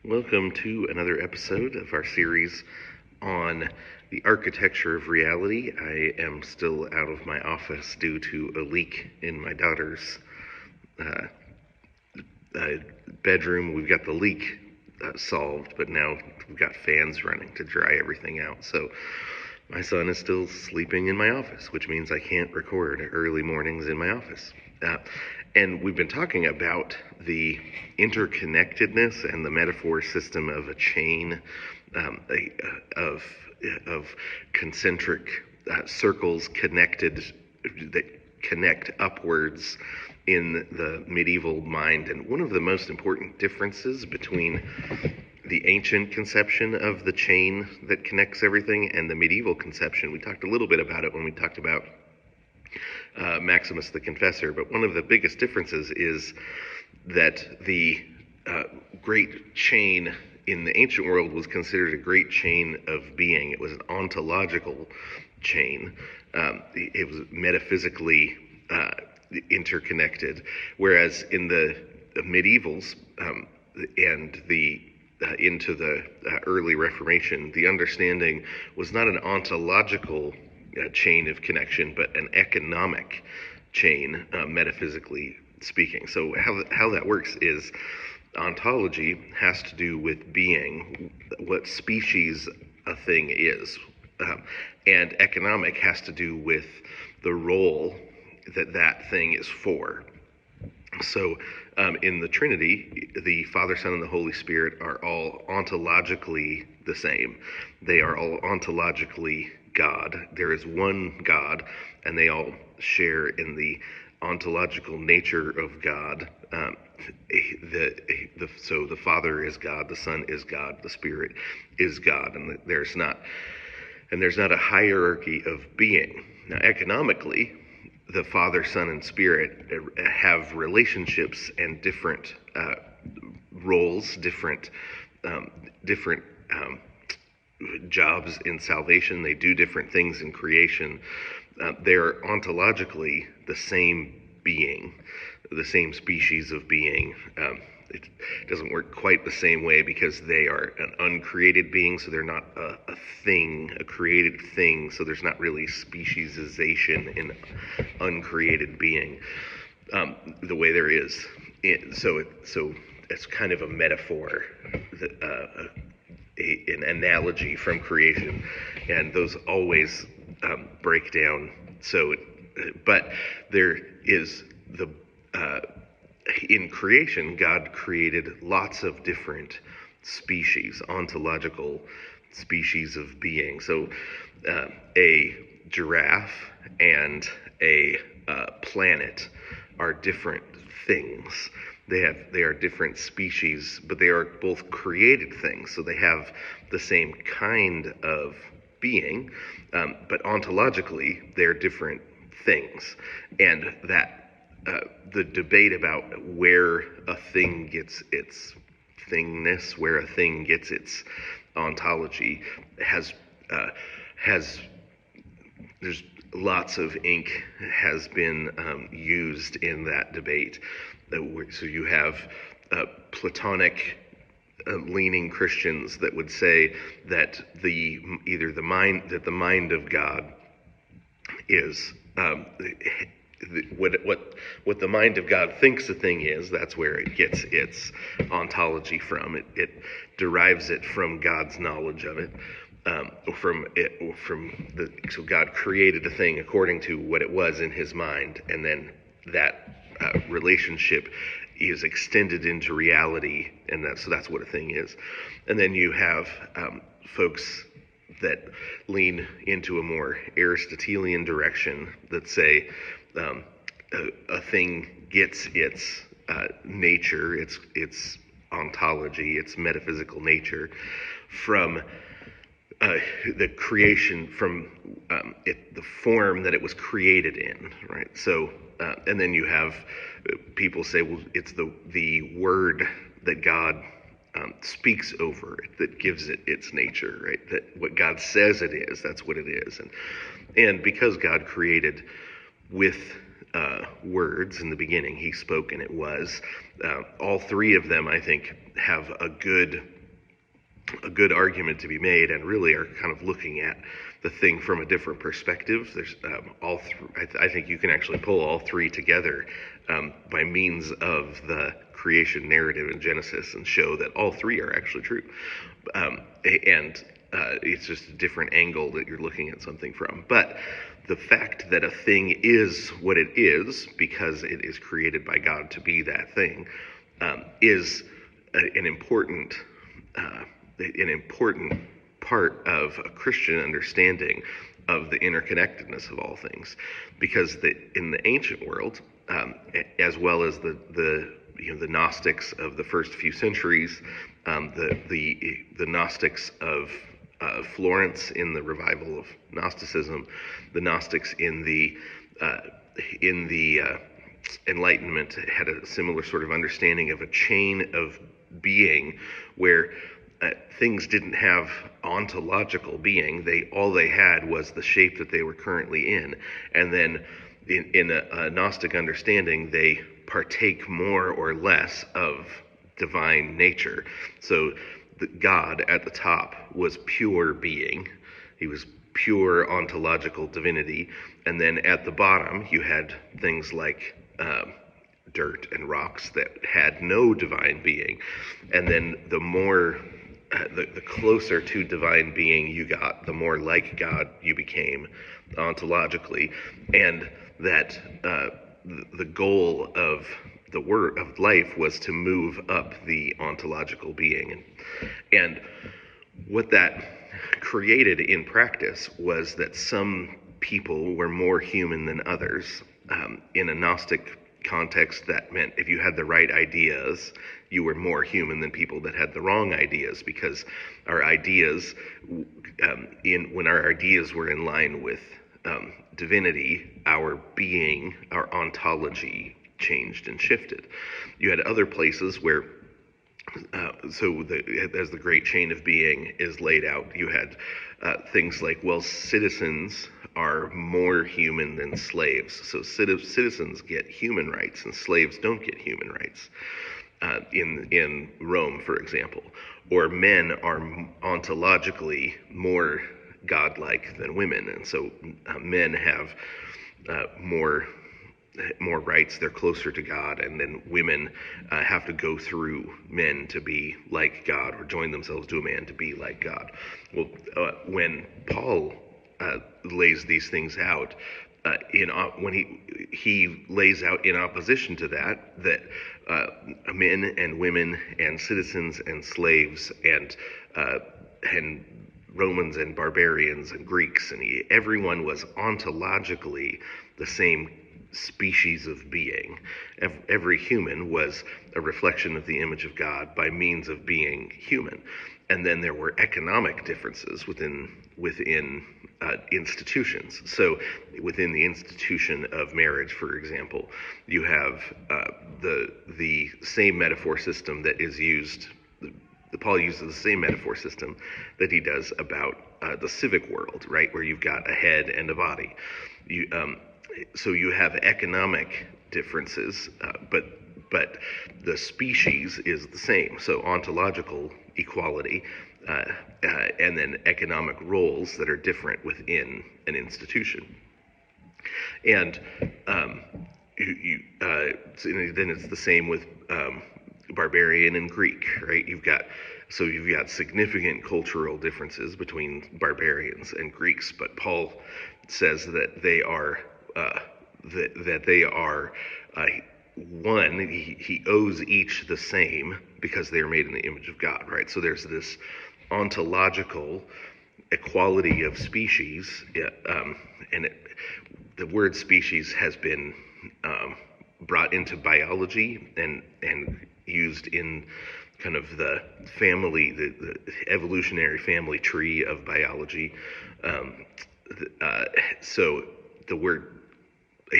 Welcome to another episode of our series on the architecture of reality. I am still out of my office due to a leak in my daughter's bedroom. We've got the leak solved, but now we've got fans running to dry everything out. So my son is still sleeping in my office, which means I can't record early mornings in my office. And we've been talking about the interconnectedness and the metaphor system of a chain of concentric circles connected that connect upwards in the medieval mind. And one of the most important differences between the ancient conception of the chain that connects everything and the medieval conception, we talked a little bit about it when we talked about Maximus the Confessor, but one of the biggest differences is that the great chain in the ancient world was considered a great chain of being. It was an ontological chain. It was metaphysically interconnected, whereas in the medievals and the into the early Reformation, the understanding was not an ontological chain of connection, but an economic chain, metaphysically speaking. So how that works is ontology has to do with being, what species a thing is, and economic has to do with the role that thing is for. So in the Trinity, the Father, Son, and the Holy Spirit are all ontologically the same. They are all ontologically God. There is one God, and they all share in the ontological nature of God. So the Father is God, the Son is God, the Spirit is God, and there's not a hierarchy of being. Now, economically, the Father, Son, and Spirit have relationships and different roles, different jobs in salvation. They do different things in creation. They're ontologically the same being, the same species of being. It doesn't work quite the same way because they are an uncreated being, so they're not a thing, a created thing, so there's not really speciesization in uncreated being the way there is. So it's kind of a metaphor, an analogy from creation, and those always break down. But there is in creation, God created lots of different species, ontological species of being. So a giraffe and a planet are different things. They are different species, but they are both created things. So they have the same kind of being, but ontologically they're different things. And that the debate about where a thing gets its thingness, where a thing gets its ontology, has there's lots of ink has been used in that debate. So you have Platonic leaning Christians that would say that the mind of God is what the mind of God thinks a thing is. That's where it gets its ontology from. It derives it from God's knowledge of it. So God created a thing according to what it was in his mind, and then that relationship is extended into reality, and that's what a thing is. And then you have folks that lean into a more Aristotelian direction that say a thing gets its nature, its ontology, its metaphysical nature from the creation, from the form that it was created in, right? So, and then you have people say, well, it's the word that God speaks over it that gives it its nature, right? That what God says it is, that's what it is. And because God created with words in the beginning, he spoke and it was. All three of them, I think, have a good a good argument to be made, and really are kind of looking at the thing from a different perspective. There's I think you can actually pull all three together by means of the creation narrative in Genesis and show that all three are actually true. And it's just a different angle that you're looking at something from. But the fact that a thing is what it is because it is created by God to be that thing is an important part of a Christian understanding of the interconnectedness of all things, because in the ancient world, as well as the Gnostics of the first few centuries, the Gnostics of Florence in the revival of Gnosticism, the Gnostics in the Enlightenment had a similar sort of understanding of a chain of being where things didn't have ontological being. All they had was the shape that they were currently in, and then in a Gnostic understanding, they partake more or less of divine nature. So God at the top was pure being. He was pure ontological divinity. And then at the bottom, you had things like dirt and rocks that had no divine being. And then the more, the closer to divine being you got, the more like God you became ontologically. And that the goal of the word of life was to move up the ontological being. And what that created in practice was that some people were more human than others. In a Gnostic context, that meant if you had the right ideas, you were more human than people that had the wrong ideas, because our ideas, when our ideas were in line with divinity, our being, our ontology changed and shifted. You had other places where, as the great chain of being is laid out, you had things like, well, citizens are more human than slaves. So citizens get human rights and slaves don't get human rights. In Rome, for example, or men are ontologically more godlike than women, and so men have more rights. They're closer to God, and then women have to go through men to be like God, or join themselves to a man to be like God. Well, when Paul lays these things out, when he lays out in opposition to that men and women and citizens and slaves and Romans and barbarians and Greeks and everyone was ontologically the same species of being. Every human was a reflection of the image of God by means of being human. And then there were economic differences within institutions. So within the institution of marriage, for example, you have the same metaphor system that is used. Paul uses the same metaphor system that he does about the civic world, right, where you've got a head and a body. So you have economic differences, but the species is the same. So ontological equality, and then economic roles that are different within an institution. And then it's the same with barbarian and Greek, right? You've got significant cultural differences between barbarians and Greeks, but Paul says that they are one. He owes each the same because they are made in the image of God, right? So there's this ontological equality of species, and the word species has been brought into biology and used in kind of the family, the evolutionary family tree of biology. So the word,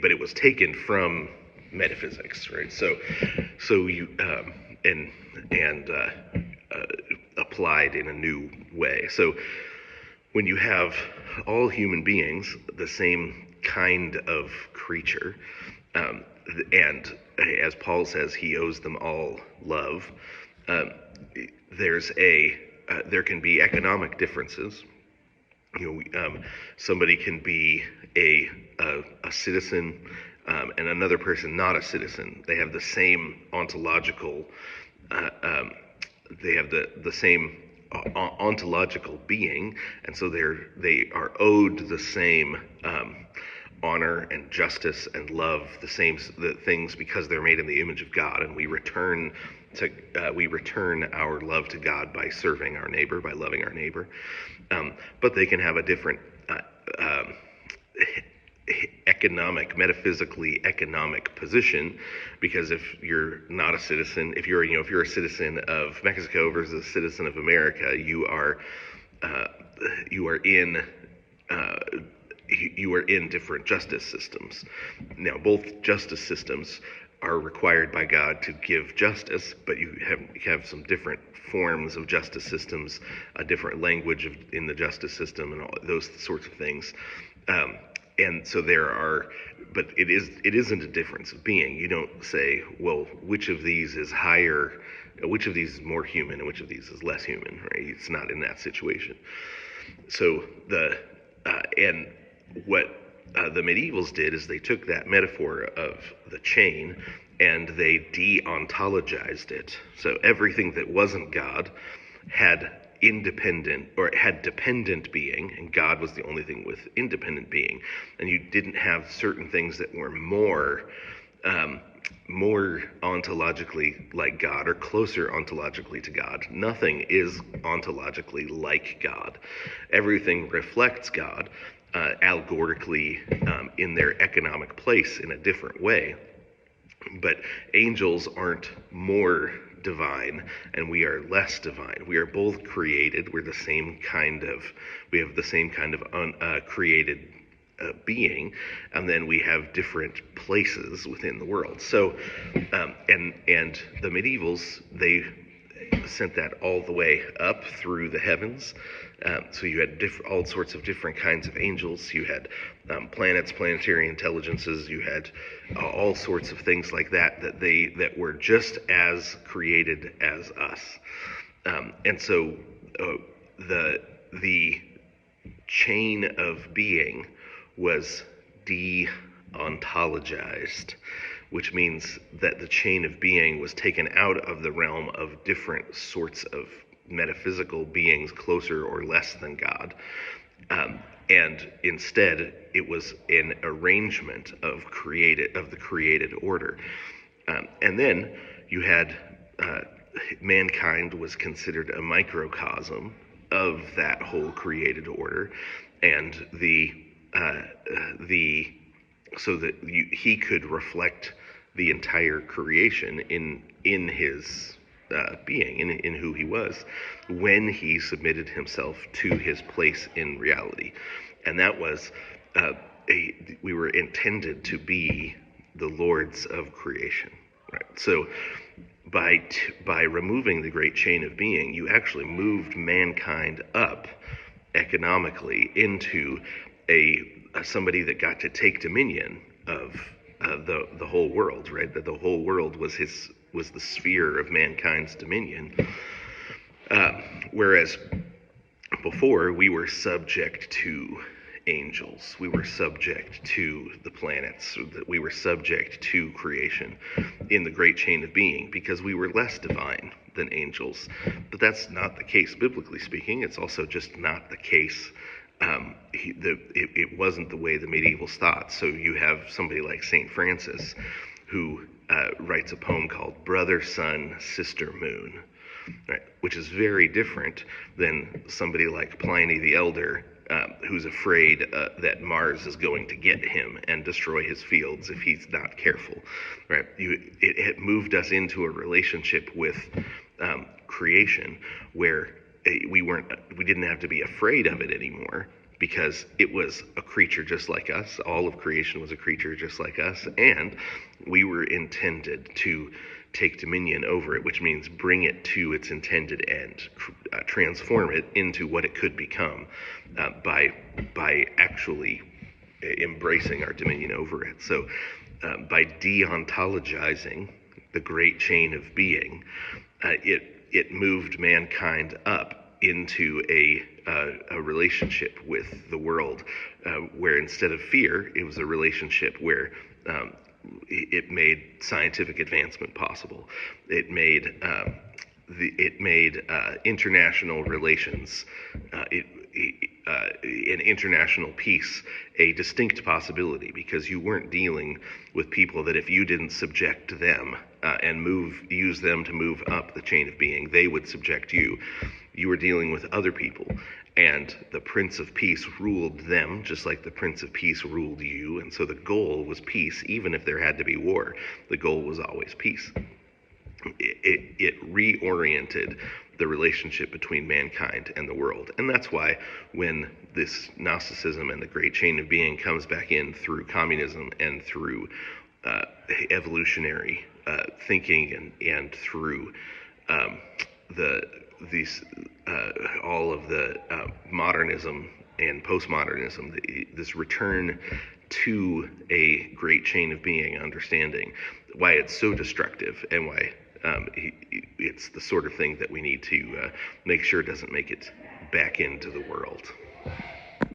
but it was taken from metaphysics, right? So you applied in a new way. So when you have all human beings the same kind of creature, and as Paul says, he owes them all love, there's a there can be economic differences. Somebody can be a citizen, and another person not a citizen. They have the same ontological, they have the same ontological being, and so they are owed the same honor and justice and love, the things, because they're made in the image of God, and we return our love to God by serving our neighbor, by loving our neighbor. But they can have a different metaphysically economic position, because if you're not a citizen, if you're a citizen of Mexico versus a citizen of America, you are in different justice systems. Now, both justice systems are required by God to give justice, but you have some different forms of justice systems, a different language in the justice system, and all those sorts of things. And so but it isn't a difference of being. You don't say, well, which of these is higher, which of these is more human, and which of these is less human, right? It's not in that situation. So and what the medievals did is they took that metaphor of the chain and they de-ontologized it. So everything that wasn't God had dependent being, and God was the only thing with independent being. And you didn't have certain things that were more ontologically like God, or closer ontologically to God. Nothing is ontologically like God. Everything reflects God allegorically in their economic place in a different way. But angels aren't more divine, and we are less divine. We are both created. We have the same kind of created being, and then we have different places within the world. So, and the medievals, they sent that all the way up through the heavens. So you had all sorts of different kinds of angels. You had planets, planetary intelligences. You had all sorts of things like that were just as created as us. And so the chain of being was de-ontologized, which means that the chain of being was taken out of the realm of different sorts of metaphysical beings, closer or less than God. And instead, it was an arrangement of the created order. And then you had mankind was considered a microcosm of that whole created order, and so that he could reflect the entire creation in his being, in who he was, when he submitted himself to his place in reality. And that was we were intended to be the lords of creation, right? So by removing the great chain of being, you actually moved mankind up economically into somebody that got to take dominion of the whole world, right? That the whole world was the sphere of mankind's dominion. Whereas before, we were subject to angels, we were subject to the planets, we were subject to creation in the great chain of being, because we were less divine than angels. But that's not the case biblically speaking. It's also just not the case. It wasn't the way the medievals thought. So you have somebody like St. Francis, who writes a poem called Brother, Sun, Sister, Moon, right? Which is very different than somebody like Pliny the Elder, who's afraid that Mars is going to get him and destroy his fields if he's not careful, right? It moved us into a relationship with creation where we didn't have to be afraid of it anymore, because it was a creature just like us. All of creation was a creature just like us, and we were intended to take dominion over it, which means bring it to its intended end, transform it into what it could become by actually embracing our dominion over it. So by de-ontologizing the great chain of being, it moved mankind up into a relationship with the world, where instead of fear, it was a relationship where it made scientific advancement possible. It made international relations, and international peace a distinct possibility, because you weren't dealing with people that if you didn't subject them and use them to move up the chain of being, they would subject you. You were dealing with other people, and the Prince of Peace ruled them just like the Prince of Peace ruled you, and so the goal was peace. Even if there had to be war, the goal was always peace. It reoriented the relationship between mankind and the world. And that's why when this Gnosticism and the great chain of being comes back in through communism and through evolutionary thinking and through all of the modernism and postmodernism, this return to a great chain of being understanding, why it's so destructive, and why it's the sort of thing that we need to make sure doesn't make it back into the world.